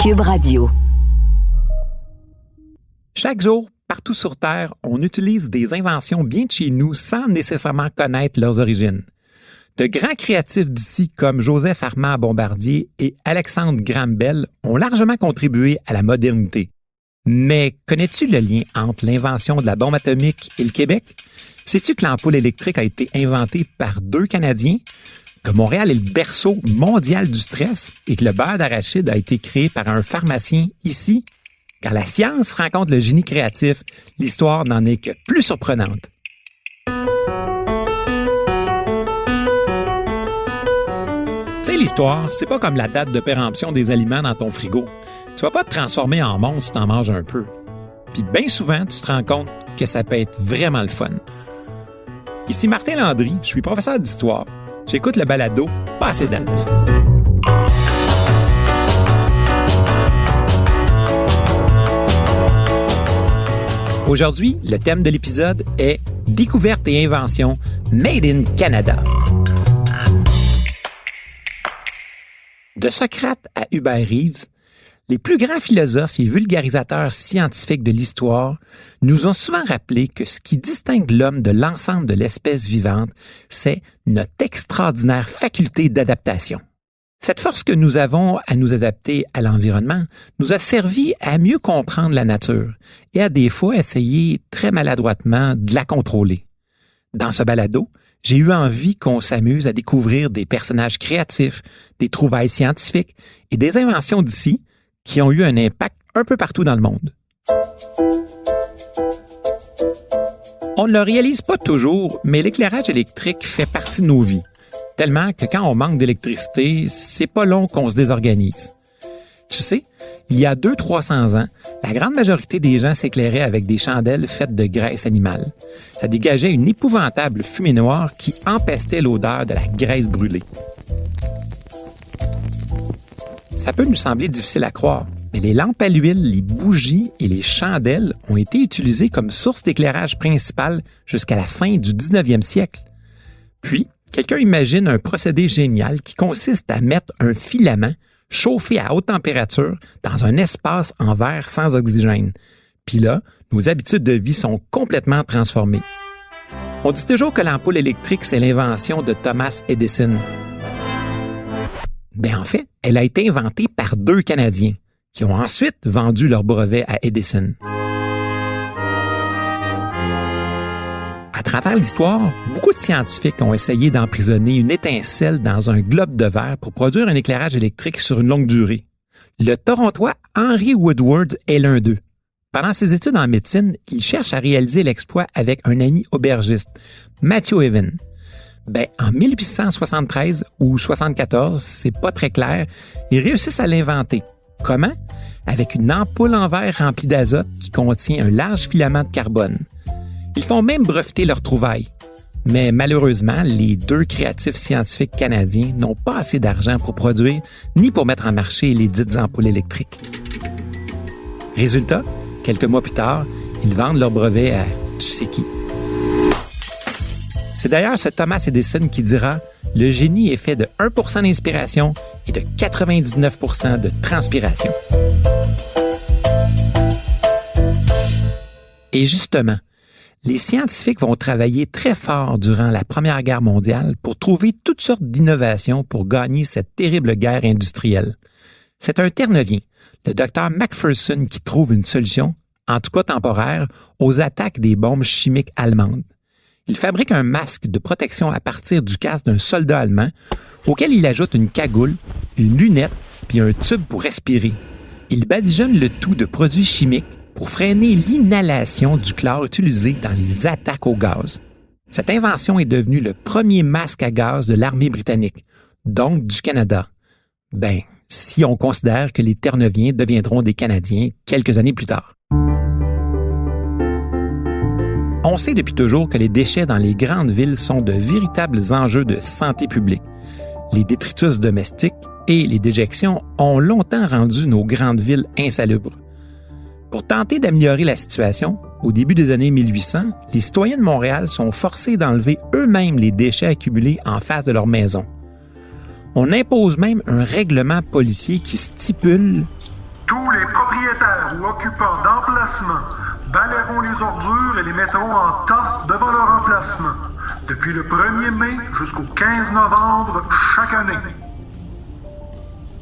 Cube Radio. Chaque jour, partout sur Terre, on utilise des inventions bien de chez nous sans nécessairement connaître leurs origines. De grands créatifs d'ici comme Joseph Armand Bombardier et Alexandre Graham Bell ont largement contribué à la modernité. Mais connais-tu le lien entre l'invention de la bombe atomique et le Québec? Sais-tu que l'ampoule électrique a été inventée par 2 Canadiens? Que Montréal est le berceau mondial du stress et que le beurre d'arachide a été créé par un pharmacien ici? Quand la science rencontre le génie créatif, l'histoire n'en est que plus surprenante. Tu sais, l'histoire, c'est pas comme la date de péremption des aliments dans ton frigo. Tu vas pas te transformer en monstre si t'en manges un peu. Puis bien souvent, tu te rends compte que ça peut être vraiment le fun. Ici Martin Landry, je suis professeur d'histoire. J'écoute le balado Passé date. Aujourd'hui, le thème de l'épisode est Découverte et invention Made in Canada. De Socrate à Hubert Reeves, les plus grands philosophes et vulgarisateurs scientifiques de l'histoire nous ont souvent rappelé que ce qui distingue l'homme de l'ensemble de l'espèce vivante, c'est notre extraordinaire faculté d'adaptation. Cette force que nous avons à nous adapter à l'environnement nous a servi à mieux comprendre la nature et à des fois essayer très maladroitement de la contrôler. Dans ce balado, j'ai eu envie qu'on s'amuse à découvrir des personnages créatifs, des trouvailles scientifiques et des inventions d'ici qui ont eu un impact un peu partout dans le monde. On ne le réalise pas toujours, mais l'éclairage électrique fait partie de nos vies. Tellement que quand on manque d'électricité, c'est pas long qu'on se désorganise. Tu sais, il y a 200-300 ans, la grande majorité des gens s'éclairaient avec des chandelles faites de graisse animale. Ça dégageait une épouvantable fumée noire qui empestait l'odeur de la graisse brûlée. Ça peut nous sembler difficile à croire, mais les lampes à l'huile, les bougies et les chandelles ont été utilisées comme source d'éclairage principale jusqu'à la fin du 19e siècle. Puis, quelqu'un imagine un procédé génial qui consiste à mettre un filament chauffé à haute température dans un espace en verre sans oxygène. Puis là, nos habitudes de vie sont complètement transformées. On dit toujours que l'ampoule électrique, c'est l'invention de Thomas Edison. Ben en fait, elle a été inventée par 2 Canadiens qui ont ensuite vendu leur brevet à Edison. À travers l'histoire, beaucoup de scientifiques ont essayé d'emprisonner une étincelle dans un globe de verre pour produire un éclairage électrique sur une longue durée. Le Torontois Henry Woodward est l'un d'eux. Pendant ses études en médecine, il cherche à réaliser l'exploit avec un ami aubergiste, Matthew Evans. En 1873 ou 74, c'est pas très clair, ils réussissent à l'inventer. Comment? Avec une ampoule en verre remplie d'azote qui contient un large filament de carbone. Ils font même breveter leur trouvaille. Mais malheureusement, les 2 créatifs scientifiques canadiens n'ont pas assez d'argent pour produire ni pour mettre en marché les dites ampoules électriques. Résultat, quelques mois plus tard, ils vendent leur brevet à tu sais qui. C'est d'ailleurs ce Thomas Edison qui dira « Le génie est fait de 1% d'inspiration et de 99% de transpiration ». Et justement, les scientifiques vont travailler très fort durant la Première Guerre mondiale pour trouver toutes sortes d'innovations pour gagner cette terrible guerre industrielle. C'est un Terre-Neuvien, le docteur Macpherson, qui trouve une solution, en tout cas temporaire, aux attaques des bombes chimiques allemandes. Il fabrique un masque de protection à partir du casque d'un soldat allemand, auquel il ajoute une cagoule, une lunette puis un tube pour respirer. Il badigeonne le tout de produits chimiques pour freiner l'inhalation du chlore utilisé dans les attaques au gaz. Cette invention est devenue le premier masque à gaz de l'armée britannique, donc du Canada. Si on considère que les Terre-Neuviens deviendront des Canadiens quelques années plus tard. On sait depuis toujours que les déchets dans les grandes villes sont de véritables enjeux de santé publique. Les détritus domestiques et les déjections ont longtemps rendu nos grandes villes insalubres. Pour tenter d'améliorer la situation, au début des années 1800, les citoyens de Montréal sont forcés d'enlever eux-mêmes les déchets accumulés en face de leur maison. On impose même un règlement policier qui stipule propriétaires ou occupants d'emplacements balayeront les ordures et les mettront en tas devant leur emplacement, depuis le 1er mai jusqu'au 15 novembre chaque année.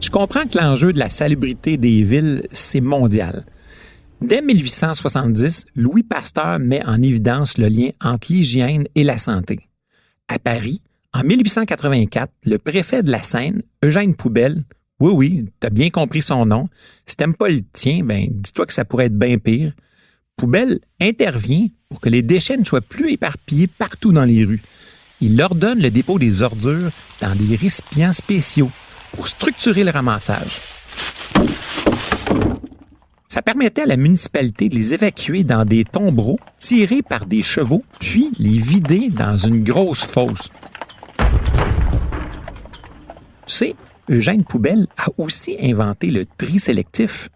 Je comprends que l'enjeu de la salubrité des villes, c'est mondial. Dès 1870, Louis Pasteur met en évidence le lien entre l'hygiène et la santé. À Paris, en 1884, le préfet de la Seine, Eugène Poubelle, oui, t'as bien compris son nom, si t'aimes pas le tien, dis-toi que ça pourrait être bien pire, Poubelle intervient pour que les déchets ne soient plus éparpillés partout dans les rues. Il ordonne le dépôt des ordures dans des récipients spéciaux pour structurer le ramassage. Ça permettait à la municipalité de les évacuer dans des tombereaux tirés par des chevaux, puis les vider dans une grosse fosse. Tu sais, Eugène Poubelle a aussi inventé le tri sélectif.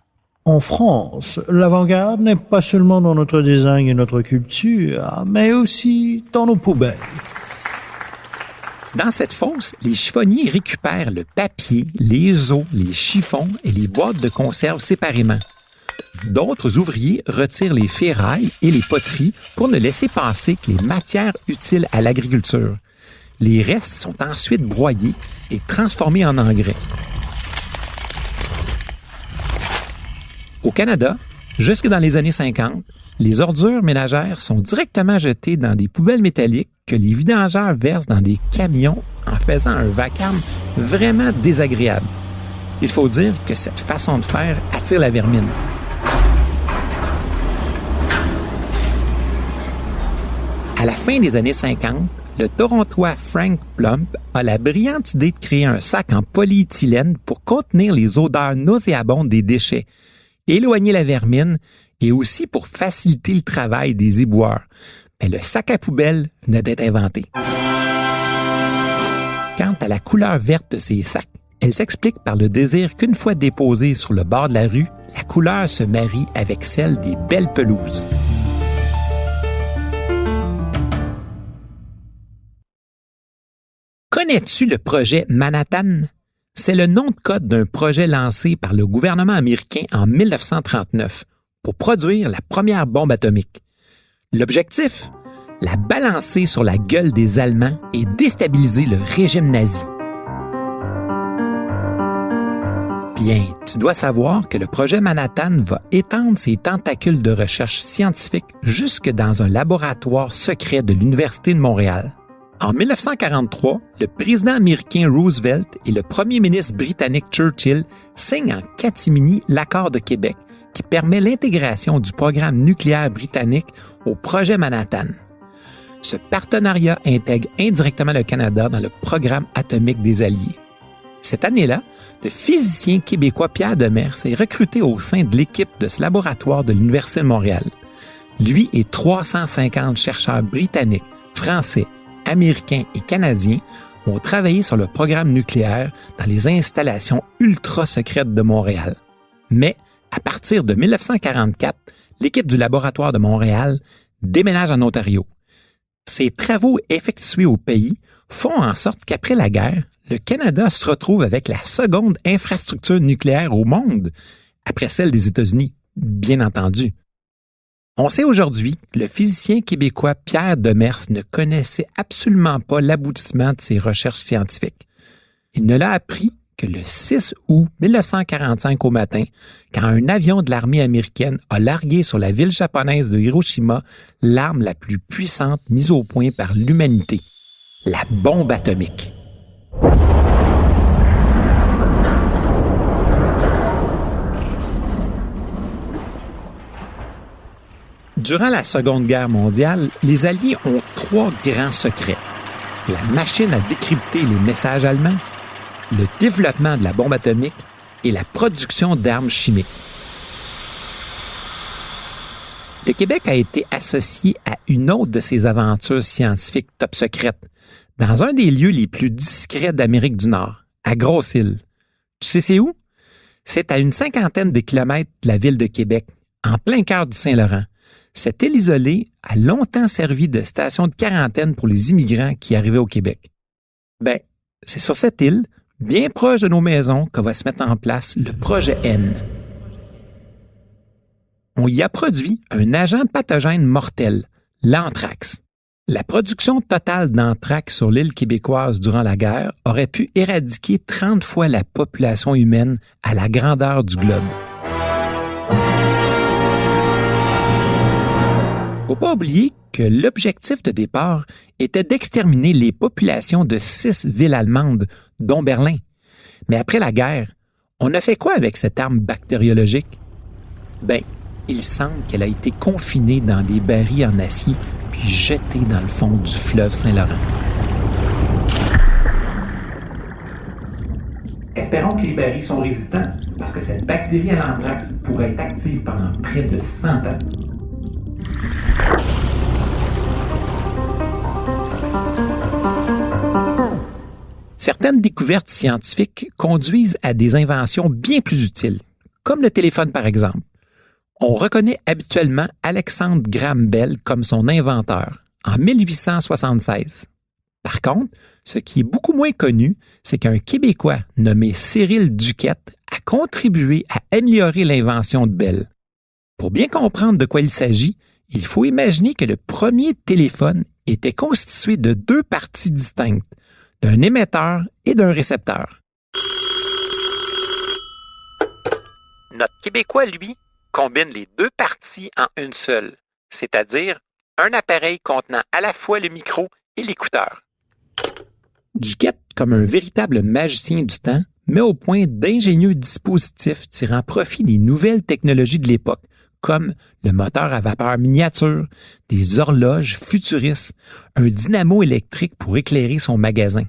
En France, l'avant-garde n'est pas seulement dans notre design et notre culture, mais aussi dans nos poubelles. Dans cette fosse, les chiffonniers récupèrent le papier, les os, les chiffons et les boîtes de conserve séparément. D'autres ouvriers retirent les ferrailles et les poteries pour ne laisser passer que les matières utiles à l'agriculture. Les restes sont ensuite broyés et transformés en engrais. Au Canada, jusque dans les années 50, les ordures ménagères sont directement jetées dans des poubelles métalliques que les vidangeurs versent dans des camions en faisant un vacarme vraiment désagréable. Il faut dire que cette façon de faire attire la vermine. À la fin des années 50, le Torontois Frank Plump a la brillante idée de créer un sac en polyéthylène pour contenir les odeurs nauséabondes des déchets, éloigner la vermine et aussi pour faciliter le travail des éboueurs. Mais le sac à poubelle venait d'être inventé. Quant à la couleur verte de ces sacs, elle s'explique par le désir qu'une fois déposés sur le bord de la rue, la couleur se marie avec celle des belles pelouses. Connais-tu le projet Manhattan? C'est le nom de code d'un projet lancé par le gouvernement américain en 1939 pour produire la première bombe atomique. L'objectif? La balancer sur la gueule des Allemands et déstabiliser le régime nazi. Bien, tu dois savoir que le projet Manhattan va étendre ses tentacules de recherche scientifique jusque dans un laboratoire secret de l'Université de Montréal. En 1943, le président américain Roosevelt et le premier ministre britannique Churchill signent en catimini l'accord de Québec qui permet l'intégration du programme nucléaire britannique au projet Manhattan. Ce partenariat intègre indirectement le Canada dans le programme atomique des Alliés. Cette année-là, le physicien québécois Pierre Demers est recruté au sein de l'équipe de ce laboratoire de l'Université de Montréal. Lui et 350 chercheurs britanniques, français, américains et canadiens ont travaillé sur le programme nucléaire dans les installations ultra secrètes de Montréal. Mais, à partir de 1944, l'équipe du laboratoire de Montréal déménage en Ontario. Ces travaux effectués au pays font en sorte qu'après la guerre, le Canada se retrouve avec la seconde infrastructure nucléaire au monde, après celle des États-Unis, bien entendu. On sait aujourd'hui que le physicien québécois Pierre Demers ne connaissait absolument pas l'aboutissement de ses recherches scientifiques. Il ne l'a appris que le 6 août 1945 au matin, quand un avion de l'armée américaine a largué sur la ville japonaise de Hiroshima l'arme la plus puissante mise au point par l'humanité, la bombe atomique. Durant la Seconde Guerre mondiale, les Alliés ont 3 grands secrets. La machine à décrypter les messages allemands, le développement de la bombe atomique et la production d'armes chimiques. Le Québec a été associé à une autre de ces aventures scientifiques top secrètes, dans un des lieux les plus discrets d'Amérique du Nord, à Grosse-Île. Tu sais c'est où? C'est à une 50aine de kilomètres de la ville de Québec, en plein cœur du Saint-Laurent. Cette île isolée a longtemps servi de station de quarantaine pour les immigrants qui arrivaient au Québec. C'est sur cette île, bien proche de nos maisons, que va se mettre en place le projet N. on y a produit un agent pathogène mortel, l'anthrax. La production totale d'anthrax sur l'île québécoise durant la guerre aurait pu éradiquer 30 fois la population humaine à la grandeur du globe. Faut pas oublier que l'objectif de départ était d'exterminer les populations de 6 villes allemandes, dont Berlin. Mais après la guerre, on a fait quoi avec cette arme bactériologique? Ben, il semble qu'elle a été confinée dans des barils en acier puis jetée dans le fond du fleuve Saint-Laurent. Espérons que les barils sont résistants, parce que cette bactérie à l'anthrax pourrait être active pendant près de 100 ans. Certaines découvertes scientifiques conduisent à des inventions bien plus utiles, comme le téléphone par exemple. On reconnaît habituellement Alexandre Graham Bell comme son inventeur, en 1876. Par contre, ce qui est beaucoup moins connu, c'est qu'un Québécois nommé Cyril Duquette a contribué à améliorer l'invention de Bell. Pour bien comprendre de quoi il s'agit, il faut imaginer que le premier téléphone était constitué de 2 parties distinctes, d'un émetteur et d'un récepteur. Notre Québécois, lui, combine les 2 parties en une seule, c'est-à-dire un appareil contenant à la fois le micro et l'écouteur. Duquette, comme un véritable magicien du temps, met au point d'ingénieux dispositifs tirant profit des nouvelles technologies de l'époque, comme le moteur à vapeur miniature, des horloges futuristes, un dynamo électrique pour éclairer son magasin.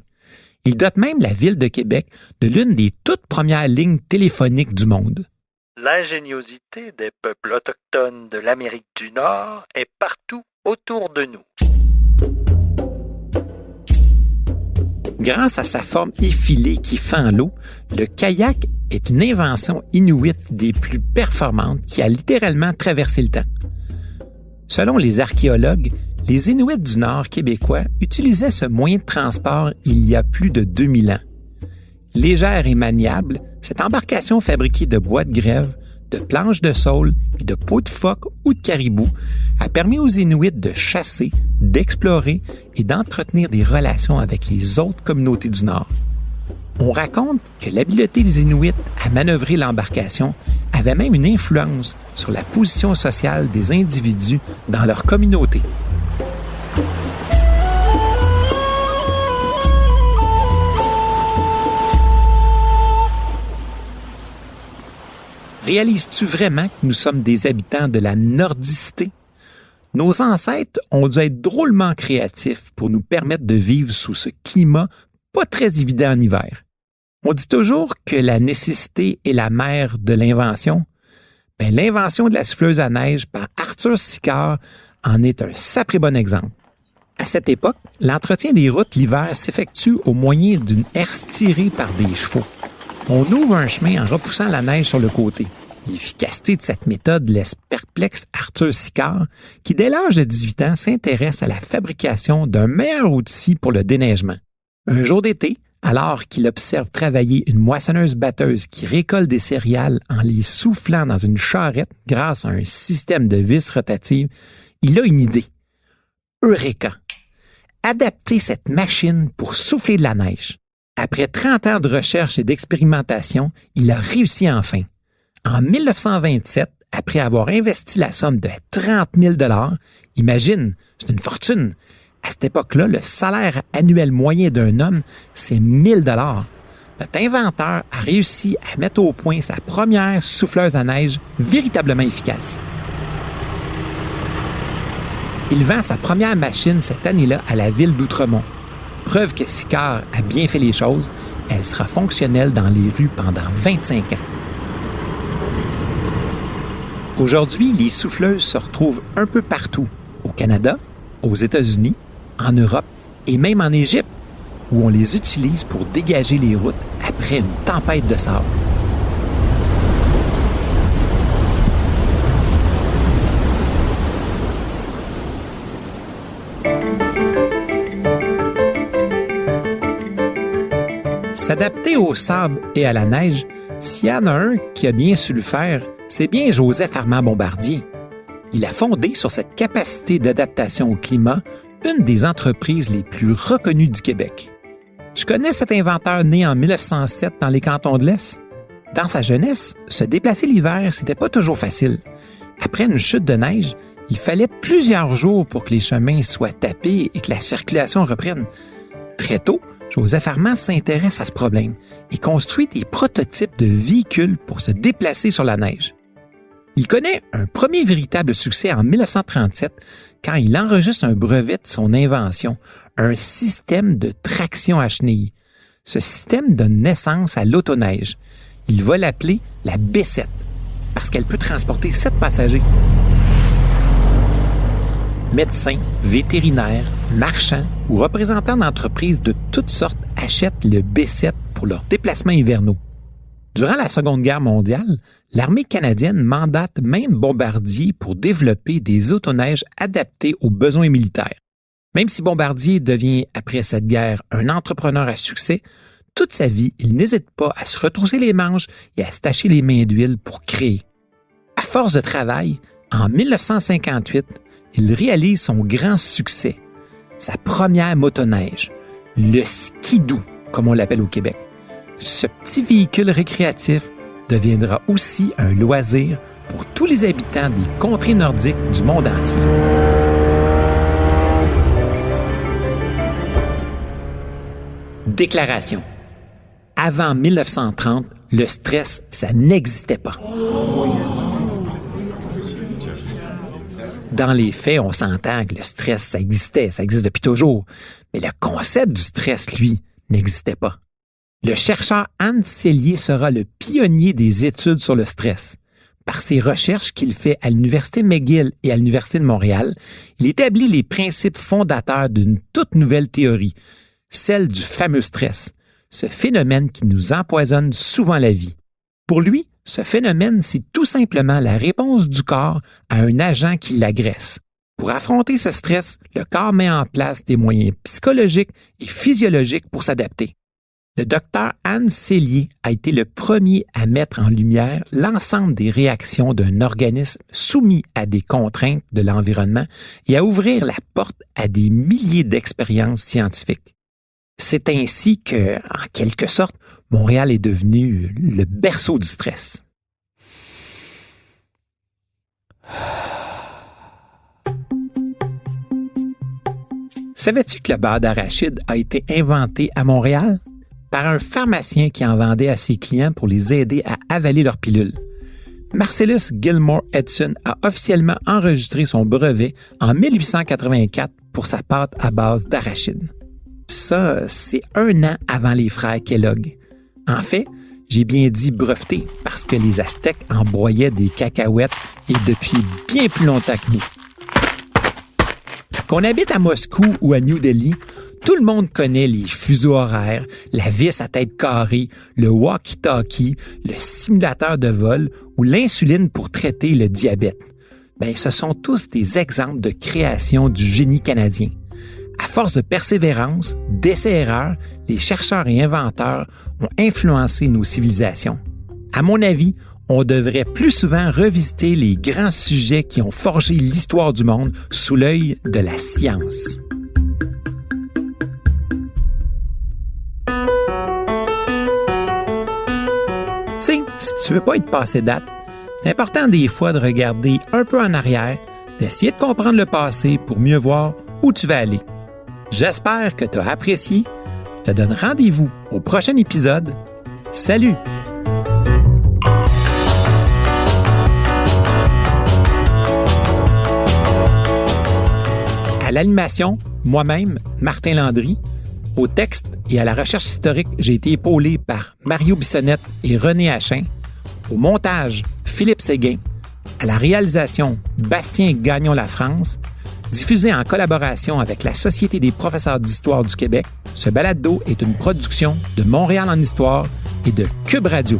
Il dote même la ville de Québec de l'une des toutes premières lignes téléphoniques du monde. L'ingéniosité des peuples autochtones de l'Amérique du Nord est partout autour de nous. Grâce à sa forme effilée qui fend l'eau, le kayak est une invention inuite des plus performantes qui a littéralement traversé le temps. Selon les archéologues, les Inuits du Nord québécois utilisaient ce moyen de transport il y a plus de 2000 ans. Légère et maniable, cette embarcation fabriquée de bois de grève, de planches de saule et de peaux de phoque ou de caribou a permis aux Inuits de chasser, d'explorer et d'entretenir des relations avec les autres communautés du Nord. On raconte que l'habileté des Inuits à manœuvrer l'embarcation avait même une influence sur la position sociale des individus dans leur communauté. Réalises-tu vraiment que nous sommes des habitants de la nordicité? Nos ancêtres ont dû être drôlement créatifs pour nous permettre de vivre sous ce climat pas très évident en hiver. On dit toujours que la nécessité est la mère de l'invention. Ben, l'invention de la souffleuse à neige par Arthur Sicard en est un sacré bon exemple. À cette époque, l'entretien des routes l'hiver s'effectue au moyen d'une herse tirée par des chevaux. On ouvre un chemin en repoussant la neige sur le côté. L'efficacité de cette méthode laisse perplexe Arthur Sicard, qui dès l'âge de 18 ans s'intéresse à la fabrication d'un meilleur outil pour le déneigement. Un jour d'été, alors qu'il observe travailler une moissonneuse-batteuse qui récolte des céréales en les soufflant dans une charrette grâce à un système de vis rotatives, il a une idée. Eureka! Adapter cette machine pour souffler de la neige. Après 30 ans de recherche et d'expérimentation, il a réussi enfin. En 1927, après avoir investi la somme de 30 000 $, imagine, c'est une fortune. À cette époque-là, le salaire annuel moyen d'un homme, c'est 1 000 $. Notre inventeur a réussi à mettre au point sa première souffleuse à neige véritablement efficace. Il vend sa première machine cette année-là à la ville d'Outremont. Preuve que Sicard a bien fait les choses, elle sera fonctionnelle dans les rues pendant 25 ans. Aujourd'hui, les souffleuses se retrouvent un peu partout, au Canada, aux États-Unis, en Europe et même en Égypte, où on les utilise pour dégager les routes après une tempête de sable. S'adapter au sable et à la neige, s'il y en a un qui a bien su le faire, C'est bien Joseph Armand Bombardier. Il a fondé sur cette capacité d'adaptation au climat une des entreprises les plus reconnues du Québec. Tu connais cet inventeur né en 1907 dans les cantons de l'Est? Dans sa jeunesse, se déplacer l'hiver, c'était pas toujours facile. Après une chute de neige, il fallait plusieurs jours pour que les chemins soient tapés et que la circulation reprenne. Très tôt, Joseph Armand s'intéresse à ce problème et construit des prototypes de véhicules pour se déplacer sur la neige. Il connaît un premier véritable succès en 1937 quand il enregistre un brevet de son invention, un système de traction à chenilles. Ce système donne naissance à l'autoneige. Il va l'appeler la B7 parce qu'elle peut transporter 7 passagers. Médecins, vétérinaires, marchands ou représentants d'entreprises de toutes sortes achètent le B7 pour leurs déplacements hivernaux. Durant la Seconde Guerre mondiale, l'armée canadienne mandate même Bombardier pour développer des autoneiges adaptés aux besoins militaires. Même si Bombardier devient, après cette guerre, un entrepreneur à succès, toute sa vie, il n'hésite pas à se retrousser les manches et à se tacher les mains d'huile pour créer. À force de travail, en 1958, il réalise son grand succès, sa première motoneige, le skidoo, comme on l'appelle au Québec. Ce petit véhicule récréatif deviendra aussi un loisir pour tous les habitants des contrées nordiques du monde entier. Déclaration. Avant 1930, le stress, ça n'existait pas. Dans les faits, on s'entend que le stress, ça existe depuis toujours. Mais le concept du stress, lui, n'existait pas. Le chercheur Hans Selye sera le pionnier des études sur le stress. Par ses recherches qu'il fait à l'Université McGill et à l'Université de Montréal, il établit les principes fondateurs d'une toute nouvelle théorie, celle du fameux stress, ce phénomène qui nous empoisonne souvent la vie. Pour lui, ce phénomène, c'est tout simplement la réponse du corps à un agent qui l'agresse. Pour affronter ce stress, le corps met en place des moyens psychologiques et physiologiques pour s'adapter. Le docteur Hans Selye a été le premier à mettre en lumière l'ensemble des réactions d'un organisme soumis à des contraintes de l'environnement et à ouvrir la porte à des milliers d'expériences scientifiques. C'est ainsi que, en quelque sorte, Montréal est devenu le berceau du stress. Savais-tu que le beurre d'arachide a été inventé à Montréal par un pharmacien qui en vendait à ses clients pour les aider à avaler leurs pilules? Marcellus Gilmore Edson a officiellement enregistré son brevet en 1884 pour sa pâte à base d'arachide. Ça, c'est 1 an avant les frères Kellogg. En fait, j'ai bien dit breveté parce que les Aztèques en broyaient des cacahuètes et depuis bien plus longtemps que nous. Qu'on habite à Moscou ou à New Delhi, tout le monde connaît les fuseaux horaires, la vis à tête carrée, le walkie-talkie, le simulateur de vol ou l'insuline pour traiter le diabète. Bien, ce sont tous des exemples de création du génie canadien. À force de persévérance, d'essais-erreurs, les chercheurs et inventeurs ont influencé nos civilisations. À mon avis, on devrait plus souvent revisiter les grands sujets qui ont forgé l'histoire du monde sous l'œil de la science. Tu sais, si tu veux pas être passé date, c'est important des fois de regarder un peu en arrière, d'essayer de comprendre le passé pour mieux voir où tu vas aller. J'espère que tu as apprécié. Je te donne rendez-vous au prochain épisode. Salut! À l'animation, moi-même, Martin Landry. Au texte et à la recherche historique, j'ai été épaulé par Mario Bissonnette et René Hachin. Au montage, Philippe Séguin. À la réalisation, Bastien Gagnon-Lafrance. Diffusé en collaboration avec la Société des professeurs d'histoire du Québec, ce balado est une production de Montréal en histoire et de Cube Radio.